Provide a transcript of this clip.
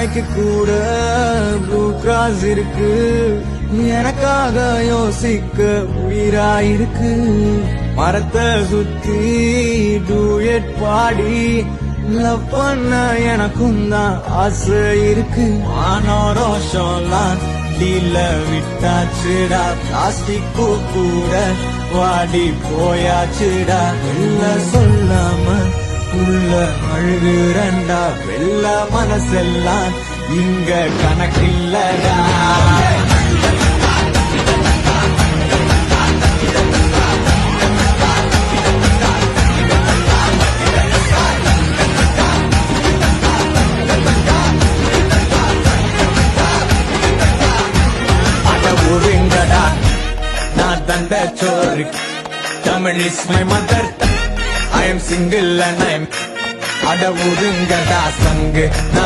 நாய்க்கு கூட blue cross இருக்கு, எனக்காக யோசிக்க உயிராயிருக்கு. மரத்தை சுத்தி டூயட் பாடி லவ் பண்ண எனக்கும் தான் ஆசை இருக்கு. ஆனோரோஷம்லாம் டீல விட்டாச்சுடா, பிளாஸ்டிக் பூ கூட வாடி போயாச்சுடா. வெள்ள சொல்லாம உள்ள அழுகுறண்டா, வெள்ள மனசெல்லாம் இங்க கணக்கில்லடா. நான் தந்த சோறு, Tamil is my mother. I am single and I am அட ஒருங்கடா சங்கு.